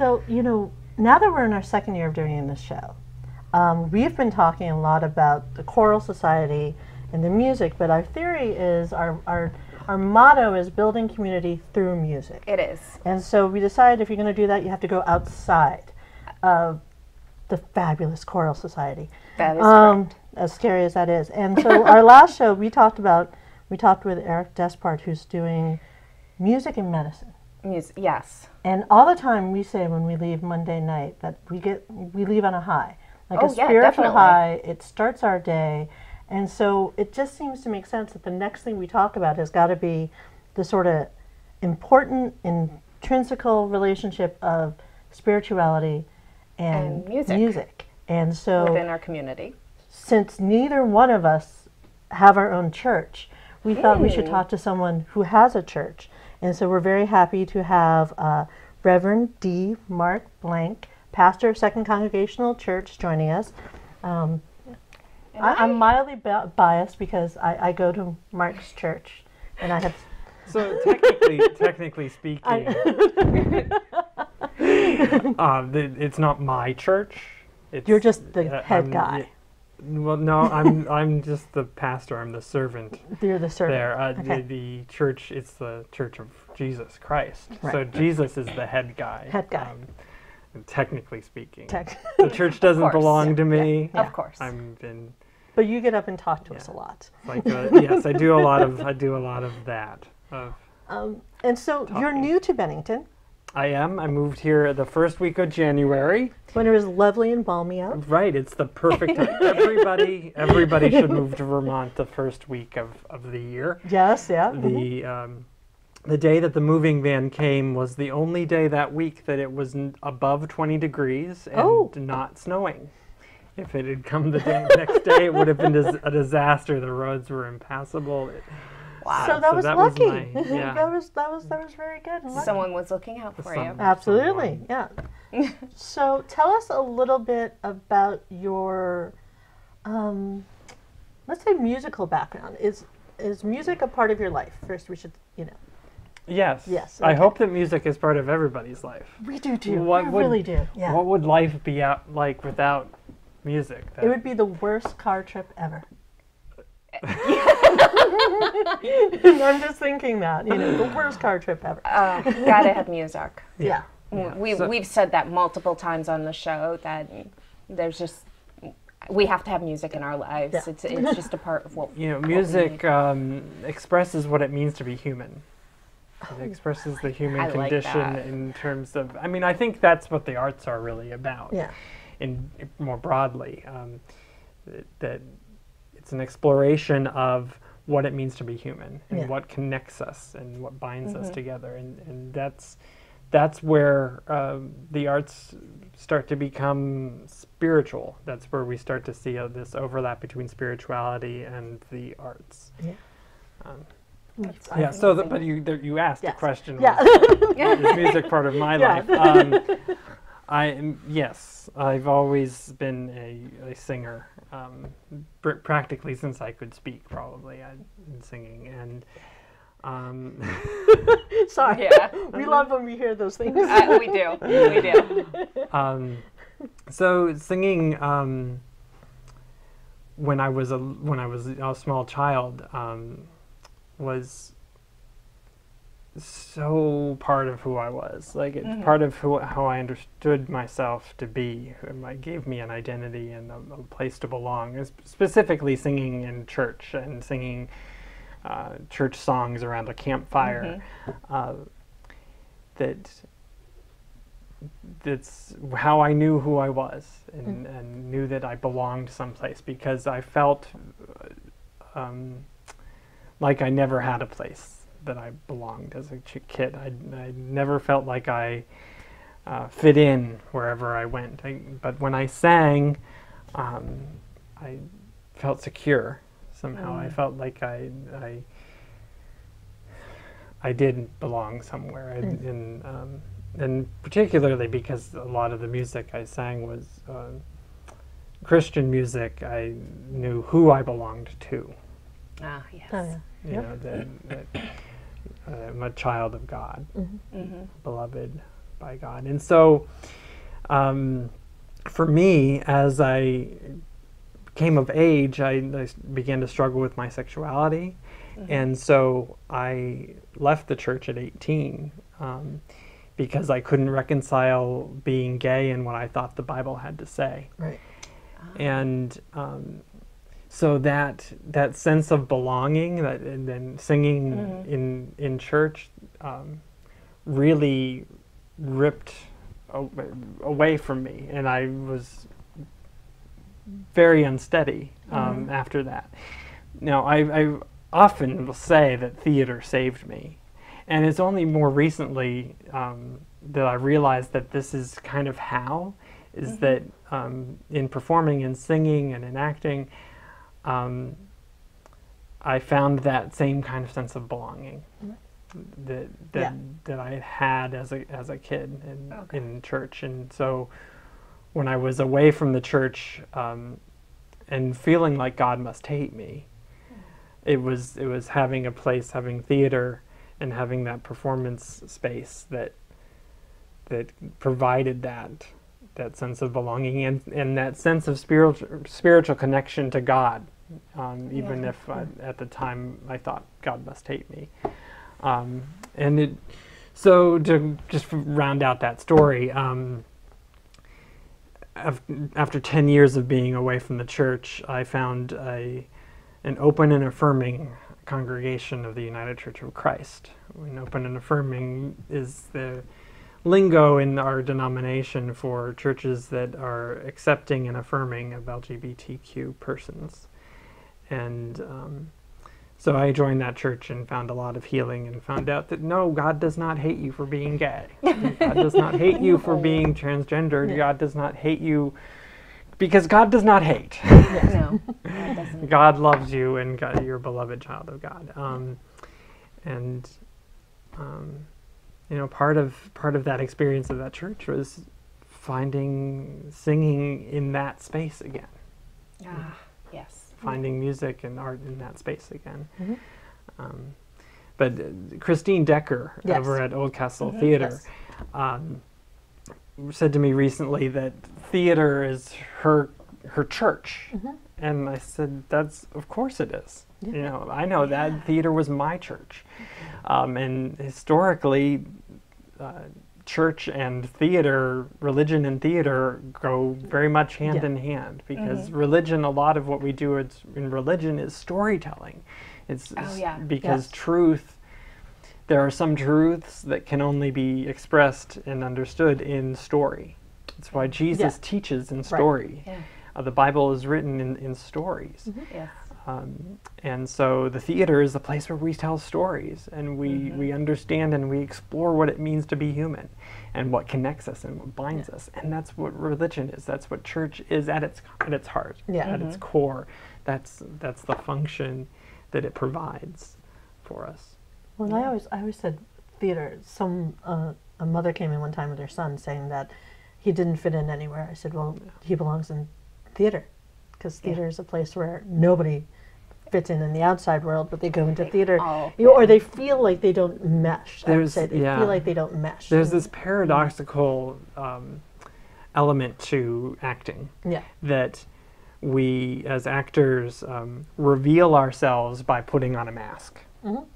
So, you know, now that we're in our second year of doing this show, we've been talking a lot about the choral society and the music, but our theory is our motto is building community through music. It is. And so we decided if you're going to do that, you have to go outside of the fabulous choral society. That is correct. As scary as that is. And so our last show, we talked with Eric Despard, who's doing music and medicine. Yes. And all the time we say when we leave Monday night that we leave on a high, like Oh, a yeah, spiritual definitely. high. It starts our day, and so it just seems to make sense that the next thing we talk about has got to be the sort of important intrinsical relationship of spirituality and music. And so Within our community. since neither one of us have our own church, we thought we should talk to someone who has a church. And so we're very happy to have Reverend D. Mark Blank, pastor of Second Congregational Church, joining us. I'm mildly biased because I go to Mark's church, and I have. So technically speaking, it's not my church. You're just the head guy. Well, no, I'm just the pastor. I'm the servant. You're the servant. There, Okay. the church. It's the Church of Jesus Christ. Right. So Jesus is the head guy. Head guy. Technically speaking, Tech. the church doesn't course, belong to me. Yeah. Of course. I'm been But you get up and talk to us a lot. like yes, I do a lot of that. And so you're Talking. new to Bennington, I am. I moved here the first week of January. when it was lovely and balmy out. Right, it's the perfect time. Everybody should move to Vermont the first week of the year. Yes, yeah. mhm. The day that the moving van came was the only day that week that it was above 20 degrees and not snowing. If it had come the next day, it would have been a disaster. The roads were impassable. Wow. So that was that was lucky. my- yeah. that was very good. and lucky. Someone was looking out for you. Some- Absolutely, someone. yeah. So tell us a little bit about your, let's say, musical background. Is music a part of your life? First, we should, Yes. Yes, I okay. hope that music is part of everybody's life. We do too. What we would- really do. Yeah. What would life be like without music? It would be the worst car trip ever. I'm just thinking that, the worst car trip ever. Gotta have music. Yeah. We've said that multiple times on the show that there's just we have to have music in our lives. Yeah. It's just a part of what music what we need. expresses what it means to be human. It expresses the human I like condition that. in terms of. I mean, I think that's what the arts are really about. Yeah. In more broadly, that it's an exploration of what it means to be human and Yeah. what connects us and what binds us together, and that's where the arts start to become spiritual. That's where we start to see this overlap between spirituality and the arts. Yeah. Yeah. So, but you asked Yes. the question. Yeah. Is music part of my Yeah. life? Yes, I've always been a singer, practically since I could speak. Probably I've been singing, and Sorry. Yeah. We love when we hear those things. We do. so singing when I was a small child was so part of who I was. Like it's part of how I understood myself to be. It gave me an identity and a place to belong. Specifically singing in church and singing church songs around a campfire. That's how I knew who I was and knew that I belonged someplace, because I felt like I never had a place that I belonged as a kid. I never felt like I fit in wherever I went. But when I sang, I felt secure somehow. I felt like I did belong somewhere, and particularly because a lot of the music I sang was Christian music. I knew who I belonged to. Ah, yes. Oh, yeah. You know, that I'm a child of God, beloved by God. And so for me, as I came of age, I began to struggle with my sexuality. And so I left the church at 18 because I couldn't reconcile being gay and what I thought the Bible had to say. Right. And so that sense of belonging, and then singing in church, really ripped away from me, and I was very unsteady after that. Now, I often will say that theater saved me, and it's only more recently that I realized that this is kind of how, is that in performing and singing and in acting, I found that same kind of sense of belonging that I had as a kid in church. And so when I was away from the church and feeling like God must hate me, it was having a place, having theater, and having that performance space that provided that sense of belonging and that sense of spiritual connection to God, even if at the time I thought God must hate me. So to just round out that story, after 10 years of being away from the church, I found an open and affirming congregation of the United Church of Christ. And open and affirming is the lingo in our denomination for churches that are accepting and affirming of LGBTQ persons. And so I joined that church and found a lot of healing and found out that no, God does not hate you for being gay. God does not hate you for being transgender. Yeah. God does not hate you because God does not hate. No, God doesn't. God loves you, and you're a beloved child of God. You know, part of that experience of that church was finding singing in that space again. Yes. Finding music and art in that space again. But Christine Decker over at Old Castle Theater said to me recently that theater is her church. And I said, of course it is. You know, I know that theater was my church. And historically, church and theater, religion and theater go very much hand in hand, because religion, a lot of what we do in religion is storytelling. It's because truth, there are some truths that can only be expressed and understood in story. That's why Jesus teaches in story. The Bible is written in stories. And so the theater is the place where we tell stories, and we understand and we explore what it means to be human and what connects us and what binds us. And that's what religion is. That's what church is at its heart, at its core. That's the function that it provides for us. Well, I always said theater. A mother came in one time with her son saying that he didn't fit in anywhere. I said, well, he belongs in theater, because theater is a place where nobody fits in the outside world, but they go into theater, or they feel like they don't mesh. I would say they feel like they don't mesh. There's this paradoxical element to acting that we, as actors, reveal ourselves by putting on a mask.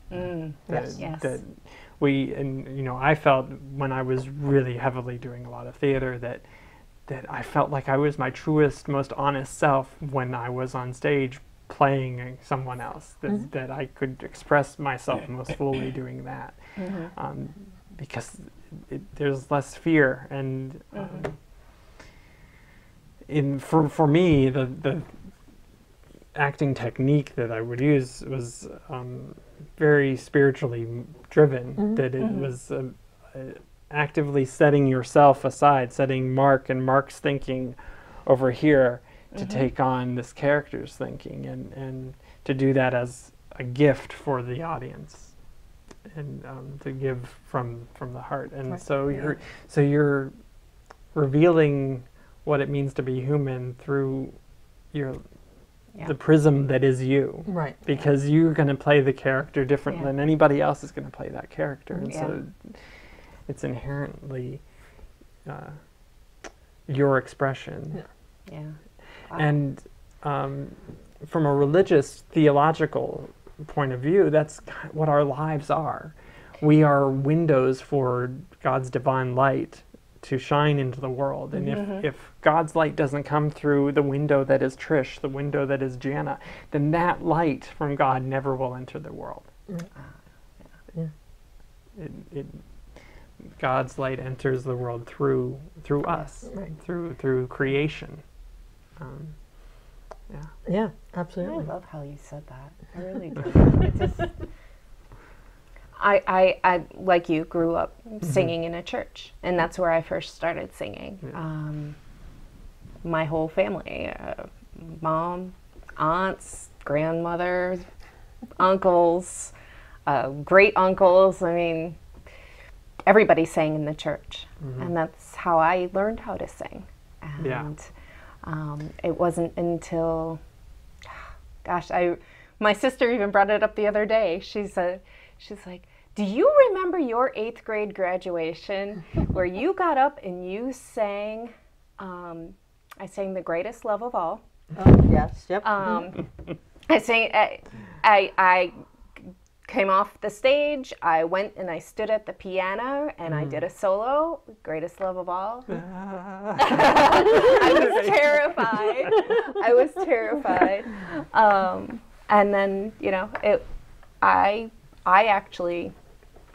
That we, and you know, I felt when I was really heavily doing a lot of theater that I felt like I was my truest, most honest self when I was on stage playing someone else, that I could express myself most fully doing that, because there's less fear. And for me, the acting technique that I would use was very spiritually driven, that it was actively setting yourself aside, setting Mark and Mark's thinking over here to take on this character's thinking, and to do that as a gift for the audience, and to give from the heart. And so you're revealing what it means to be human through the prism that is you, because you're going to play the character different than anybody else is going to play that character. And so it's inherently your expression. Yeah. Wow. And from a religious, theological point of view, that's what our lives are. We are windows for God's divine light to shine into the world. And if God's light doesn't come through the window that is Trish, the window that is Jana, then that light from God never will enter the world. God's light enters the world through us, through creation. Yeah, I absolutely. love how you said that. I really do. It just, I like you, grew up singing in a church, and that's where I first started singing. My whole family, mom, aunts, grandmothers, uncles, great uncles. I mean, everybody sang in the church, and that's how I learned how to sing. And it wasn't until, gosh, my sister even brought it up the other day. She's like, do you remember your 8th grade graduation where you got up and you sang, I sang The Greatest Love of All. Oh, yes, yep. I sang, I came off the stage, I went and I stood at the piano and I did a solo, Greatest Love of All. I was terrified. I was terrified. And then, you know, I actually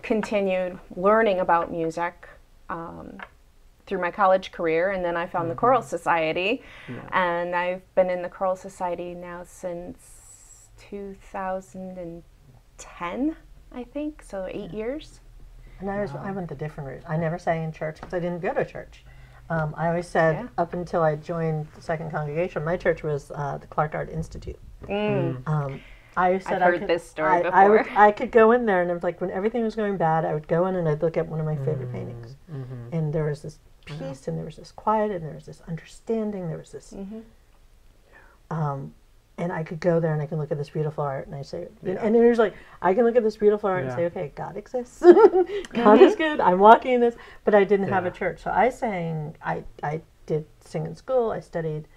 continued learning about music through my college career, and then I found the Choral Society, and I've been in the Choral Society now since 2010, I think, so 8 years. And I went the different route. I never sang in church because I didn't go to church. I always said, up until I joined the second congregation, my church was the Clark Art Institute. I said I've heard this story before. I could go in there, and it was like when everything was going bad, I would go in and I'd look at one of my favorite paintings. And there was this peace, and there was this quiet, and there was this understanding, there was this... and I could go there and I can look at this beautiful art and I say, and there's like, I can look at this beautiful art and say, okay, God exists. God is good. I'm walking in this, but I didn't have a church. So I sang, I did sing in school. I studied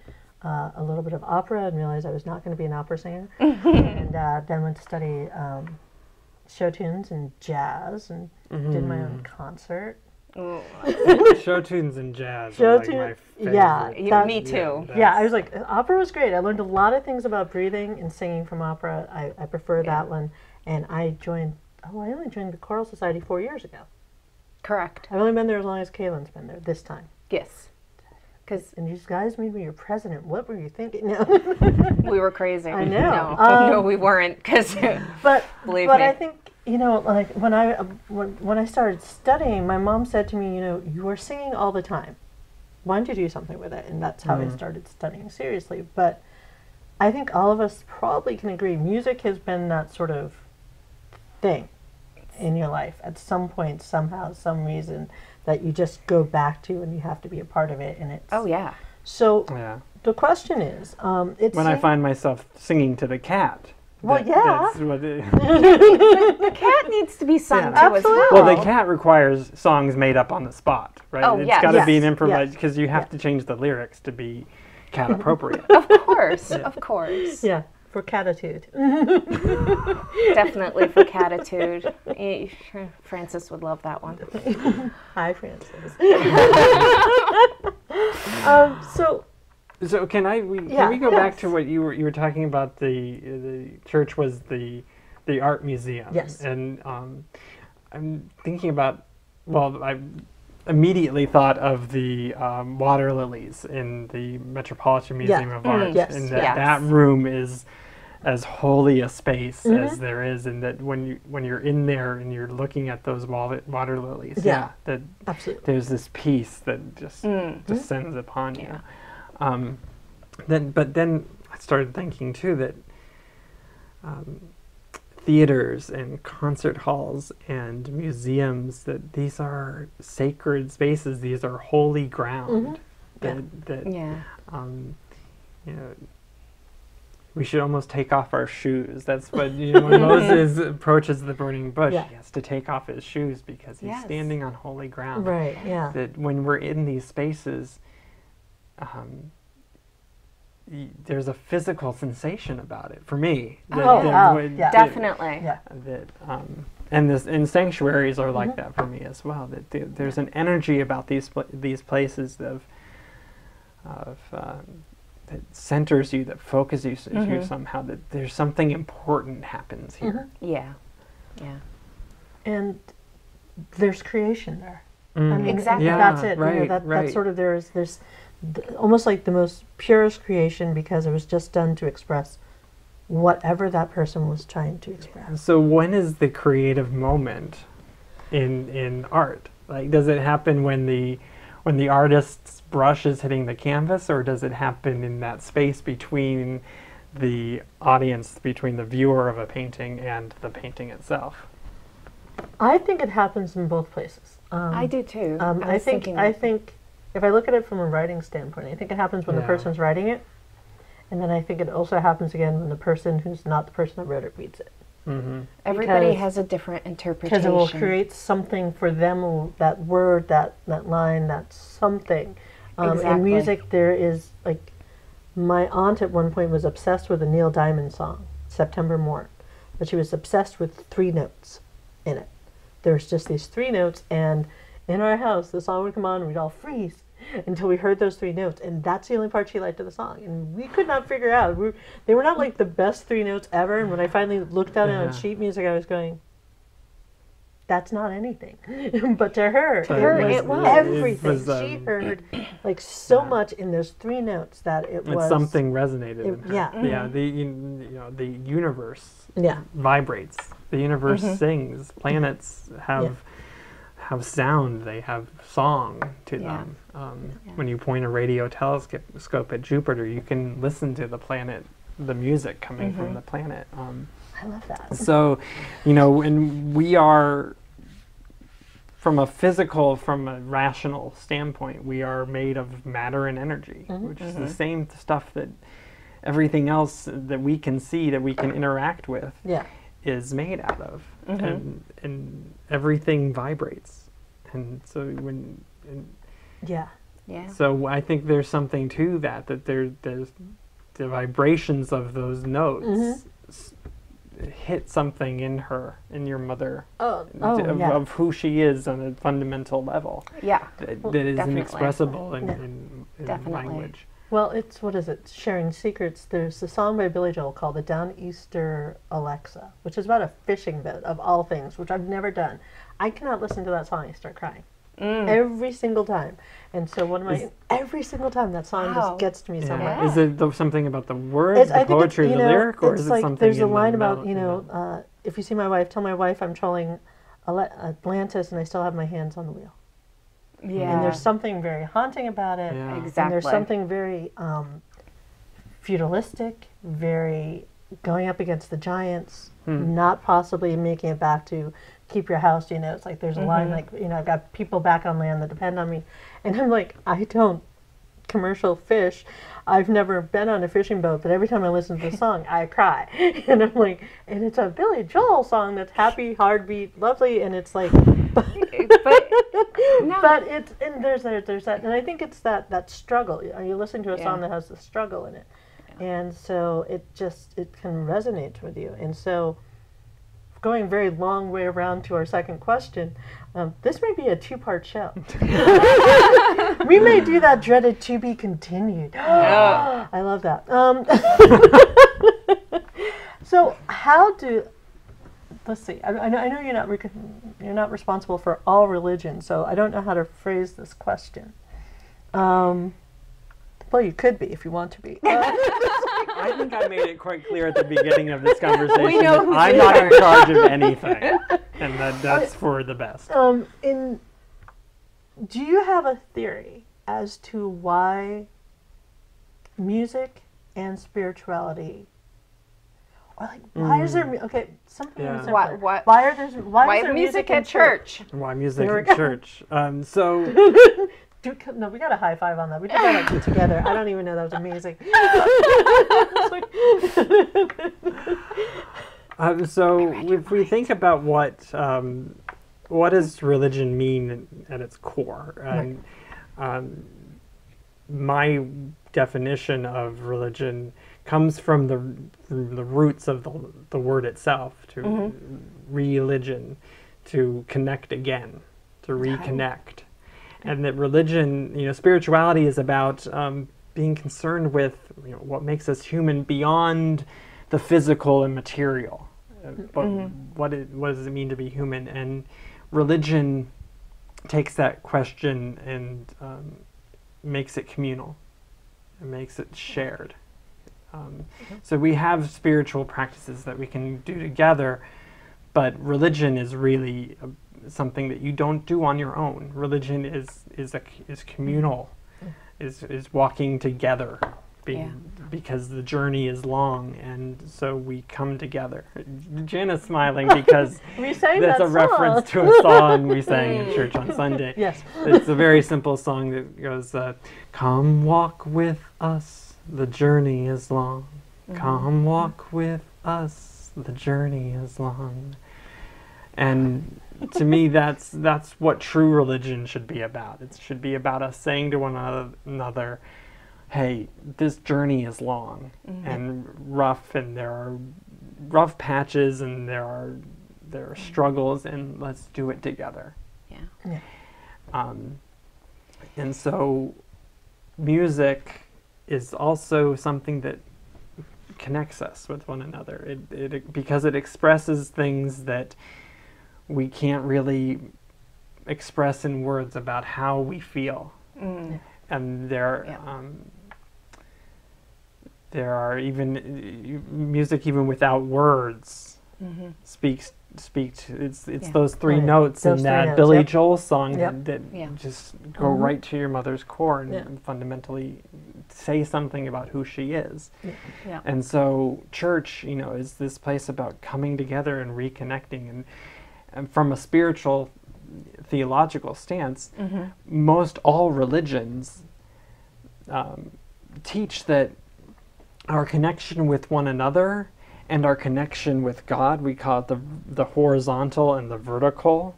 a little bit of opera and realized I was not going to be an opera singer. And then went to study show tunes and jazz and did my own concert. Show tunes and jazz Show are like tune- my favorite. yeah, Me too. Yeah, I was like, opera was great. I learned a lot of things about breathing and singing from opera. I prefer that one. And I only joined the Choral Society 4 years ago. Correct. I've only been there as long as Kaylin's been there this time. Yes. And you guys made me your president. What were you thinking? No. We were crazy. I know. No, we weren't. But believe me. I think, you know, like when I started studying, my mom said to me, you know, you are singing all the time. Why don't you do something with it? And that's how I started studying seriously. But I think all of us probably can agree, music has been that sort of thing in your life at some point, somehow, some reason that you just go back to and you have to be a part of it. And it's So the question is, when I find myself singing to the cat. Well, That's what the cat needs to be sung to as well. Well, the cat requires songs made up on the spot, right? Oh, it's yes. got to be an improvised, Yes. because you have to change the lyrics to be cat appropriate. Of course, of course. Yeah, for catitude. Definitely for catitude. Francis would love that one. Hi, Francis. So can we go back to what you were talking about? The church was the art museum. Yes. And I'm thinking about, well, I immediately thought of the water lilies in the Metropolitan Museum of Art, and that room is as holy a space as there is, and that when you're in there and you're looking at those water lilies, that absolutely, there's this peace that just descends upon you. But then I started thinking too that theaters and concert halls and museums, that these are sacred spaces. These are holy ground. You know, we should almost take off our shoes. That's what, when Moses approaches the burning bush, he has to take off his shoes because he's standing on holy ground. Right, yeah. That when we're in these spaces, there's a physical sensation about it for me. Definitely. And sanctuaries are like that for me as well. That there's an energy about these places that centers you, that focuses you somehow. That there's something important happens here. Yeah. And there's creation there. Exactly. That's it. Right, that's sort of there's almost like the most purest creation, because it was just done to express whatever that person was trying to express. So when is the creative moment in art? Like, does it happen when the artist's brush is hitting the canvas, or does it happen in that space between the audience, between the viewer of a painting and the painting itself? I think it happens in both places. I do too. I think if I look at it from a writing standpoint, I think it happens when the person's writing it, and then I think it also happens again when the person who's not the person that wrote it reads it. Everybody has a different interpretation. Because it will create something for them, that word, that line, that something. In music, there is, like, my aunt at one point was obsessed with a Neil Diamond song, September Morn, but she was obsessed with 3 notes in it. There's just these 3 notes, and in our house, the song would come on, and we'd all freeze until we heard those 3 notes, and that's the only part she liked of the song, and we could not figure out. They were not like the best 3 notes ever, and when I finally looked at it on sheet music, I was going, that's not anything. But to her, it was everything. She heard like so much in those 3 notes that it was something resonated in her. Yeah. The universe vibrates. The universe sings. Planets have sound. They have song to them. When you point a radio telescope at Jupiter, you can listen to the planet, the music coming from the planet. I love that. So, and we are, from a rational standpoint, we are made of matter and energy, which is the same stuff that everything else that we can see, that we can interact with, is made out of. And everything vibrates. And so so I think there's something to that there's the vibrations of those notes hit something in her, in your mother, of who she is on a fundamental level. That is inexpressible in language. Well, it's, what is it, Sharing Secrets. There's a song by Billy Joel called The Downeaster Alexa, which is about a fishing boat, of all things, which I've never done. I cannot listen to that song and start crying. Every single time. And so every single time that song just gets to me so much. Is it something about the words, the poetry, the lyric, or is it something there's a line about, if you see my wife, tell my wife I'm trolling Atlantis and I still have my hands on the wheel. And there's something very haunting about it. And there's something very feudalistic, very going up against the giants, not possibly making it back to keep your house, it's like there's a line like, I've got people back on land that depend on me. And I'm like, I don't commercial fish. I've never been on a fishing boat, but every time I listen to the song, I cry. And I'm like, and it's a Billy Joel song that's happy, hard beat, lovely, and it's like, but it's, and there's that, and I think it's that struggle. Are you listening to a song that has the struggle in it? And so it can resonate with you. And so, going a very long way around to our second question, this may be a 2-part show. We may do that dreaded to be continued. I love that. So let's see. I know you're not responsible for all religion, so I don't know how to phrase this question. Well, you could be if you want to be. I think I made it quite clear at the beginning of this conversation that I'm not in charge of anything, and that's for the best. Do you have a theory as to why music and spirituality, or like why is there something simpler. Why is there music at church? Why music at church? No, we got a high five on that. We did that like, together. I don't even know. That was amazing. So if we think about what does religion mean at its core, and my definition of religion comes from the roots of the word itself, to religion, to connect again, to reconnect. And that religion, spirituality is about being concerned with what makes us human beyond the physical and material. But what does it mean to be human? And religion takes that question and makes it communal. It makes it shared. So we have spiritual practices that we can do together, but religion is really something that you don't do on your own. Religion is communal, is walking together, because the journey is long, and so we come together. Jenna's smiling because that's a reference to a song we sang in church on Sunday. Yes. It's a very simple song that goes, "Come walk with us, the journey is long. Come walk with us, the journey is long." And to me, that's what true religion should be about. It should be about us saying to one another, hey, this journey is long and rough, and there are rough patches, and there are struggles, and let's do it together. Yeah. And so music is also something that connects us with one another. It because it expresses things that we can't really express in words about how we feel. And there are even music, even without words, speak to. It's those three notes in that Billy Joel song that just go right to your mother's core and fundamentally say something about who she is. And so church, is this place about coming together and reconnecting, and from a spiritual theological stance, most all religions teach that our connection with one another and our connection with God, we call it the horizontal and the vertical,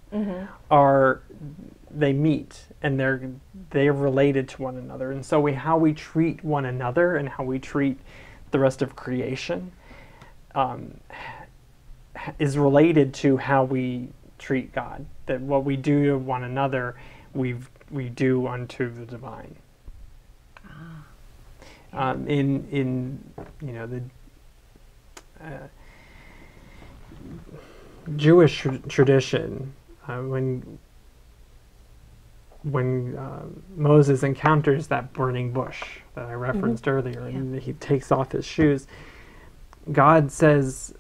they meet, and they're related to one another. And so how we treat one another and how we treat the rest of creation is related to how we treat God. That what we do to one another, we do unto the divine. In the Jewish tradition, when Moses encounters that burning bush that I referenced earlier, and he takes off his shoes, God says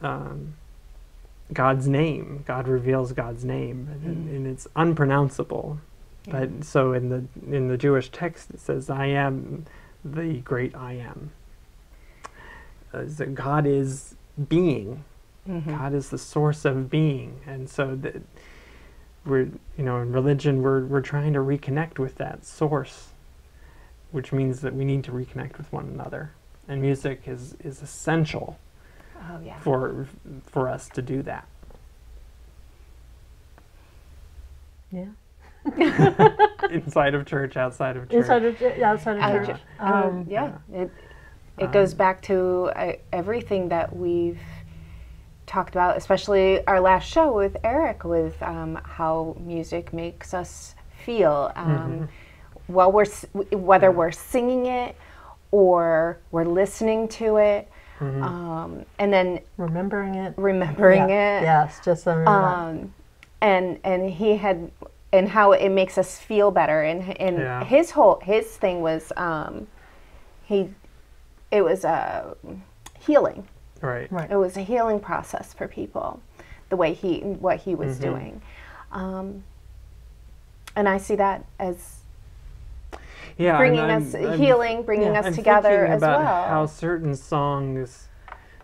God's name. God reveals God's name, and it's unpronounceable. But so in the Jewish text it says, "I am the great I am." So God is being. God is the source of being, and so that we're in religion we're trying to reconnect with that source, which means that we need to reconnect with one another, and music is essential for us to do that. Yeah. Inside of church, outside of church. Outside of church. It goes back to everything that we've talked about, especially our last show with Eric, with how music makes us feel. While whether we're singing it or we're listening to it, and then remembering it. Yes, just remembering and he had, and how it makes us feel better, and his thing was it was healing. Right. It was a healing process for people, the way what he was doing, and I see that as bringing us healing, bringing us together as well. How certain songs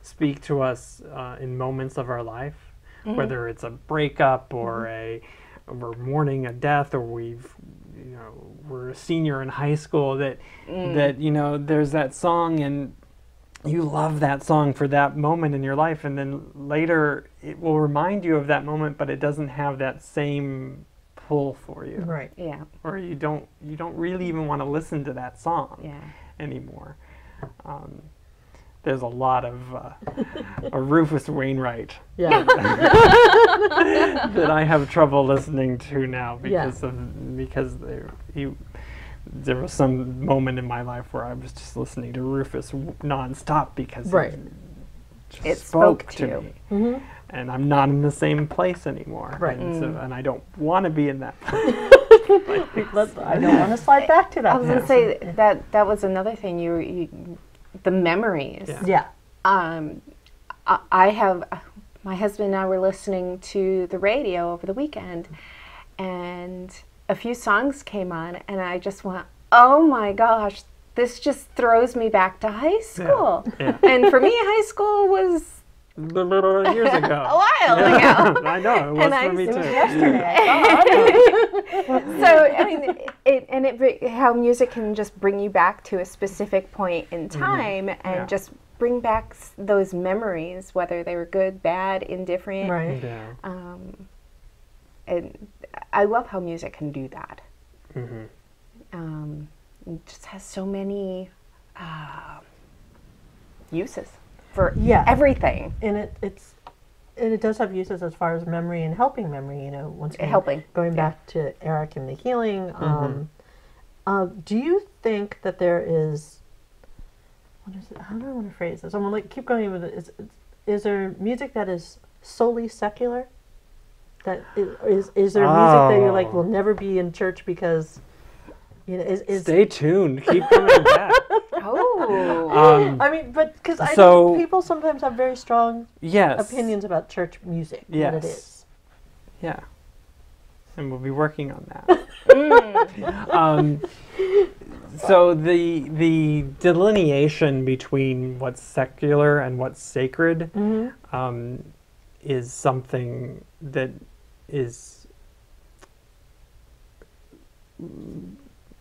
speak to us in moments of our life, whether it's a breakup or we're mourning a death, or we've were a senior in high school that there's that song and you love that song for that moment in your life, and then later it will remind you of that moment, but it doesn't have that same pull for you. Right. Yeah. Or you don't really even want to listen to that song Yeah. anymore. There's a lot of a Rufus Wainwright Yeah. that I have trouble listening to now because there was some moment in my life where I was just listening to Rufus nonstop because Right. It spoke spoke to to me. Mm-hmm. And I'm not in the same place anymore. Right. And I don't want to be in that place. I don't want to slide back to that. I was going to say that was another thing. The memories. Yeah. Yeah. I have, my husband and I were listening to the radio over the weekend, and a few songs came on, and I just went, oh my gosh, this just throws me back to high school. Yeah. And for me, high school was Years ago. a while ago. I know, it was And for me It was too. yesterday. So I mean, how music can just bring you back to a specific point in time and Yeah. just bring back those memories, whether they were good, bad, indifferent. Right. Yeah. And I love how music can do that. Mm-hmm. It just has so many uses for Yeah. everything. And it does have uses as far as memory and helping memory. Once again, Helping, going yeah. back to Eric and the healing. Do you think that there is? What is it? How do I want to phrase this? I'm gonna keep going with it. Is there music that is solely secular? That is there music that you're like will never be in church because is Stay tuned. Keep coming back. Oh. I mean, but because I So- think people sometimes have very strong Yes. opinions about church music. What it Yes. is. Yeah. And we'll be working on that. Mm. So the delineation between what's secular and what's sacred is something that is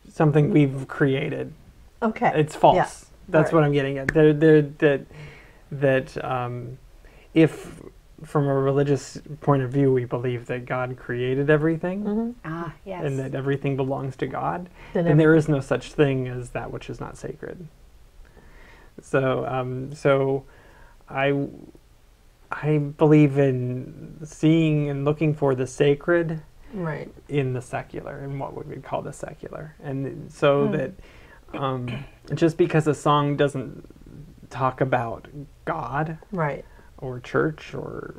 something we've created. Okay. It's false. Yeah. That's Alright. what I'm getting at. If from a religious point of view we believe that God created everything Yes. and that everything belongs to God, Then then there is no such thing as that which is not sacred. So I believe in seeing and looking for the sacred Right. in the secular, in what we would call the secular, and so that just because a song doesn't talk about God Right. or church or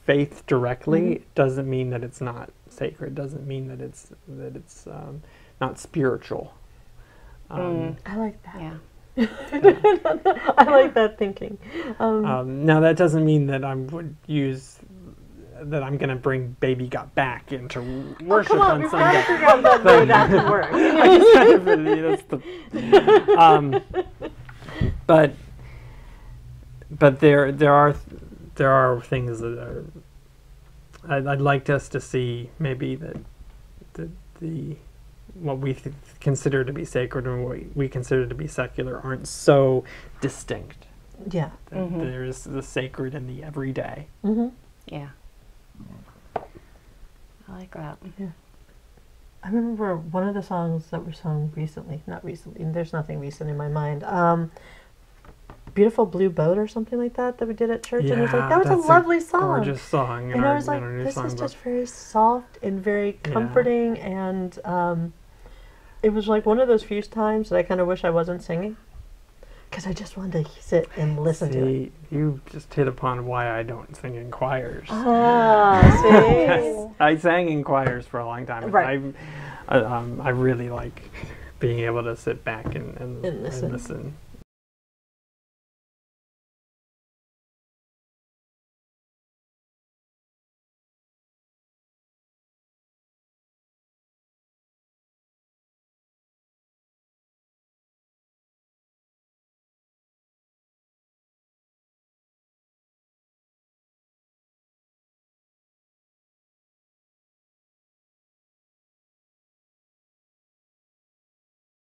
faith directly doesn't mean that it's not sacred. Doesn't mean that it's not spiritual. I like that. Yeah. I like that thinking. Now that doesn't mean that I'm going to bring "Baby Got Back" into worship Come on, on we've got to Sunday. figure out that way that could work. But there are things that are. I'd like us to see maybe that the what we consider to be sacred and what we consider to be secular aren't so distinct. Yeah. That there's the sacred in the everyday. Yeah. I like that. I remember one of the songs that were sung recently. Not recently. There's nothing recent in my mind. Beautiful Blue Boat or something like that we did at church, and it was like that was a that's lovely song. Gorgeous song. And I was like, this is just very soft and very comforting, and it was like one of those few times that I kind of wish I wasn't singing, because I just wanted to sit and listen to it. You just hit upon why I don't sing in choirs. See? I sang in choirs for a long time. Right. I really like being able to sit back and And listen. listen.